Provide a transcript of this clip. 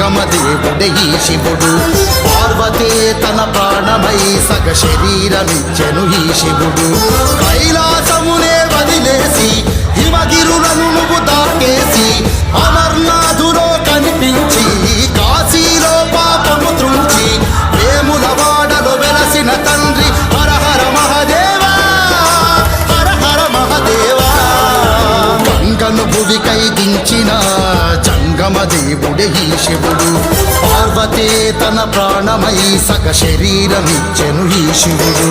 జంగమ దేవుడే ఈ శివుడు. పార్వతే తన ప్రాణమై సగ శరీరమిచ్చెను ఈ శివుడు. కైలాసమునే వదిలేసి హిమగిరులను నువ్వు దాటేసి అమర్నాథులో కనిపించి కాశీలో పాపము త్రుంచి వేములవాడలో వెలసిన తండ్రి హర హర మహదేవా, హర హర మహదేవా. గంగను భువికై దించిన జంగమ దేవుడే ఈ శివుడు. పార్వతే తన ప్రాణమై సగ శరీరమిచ్చెను ఈ శివుడు.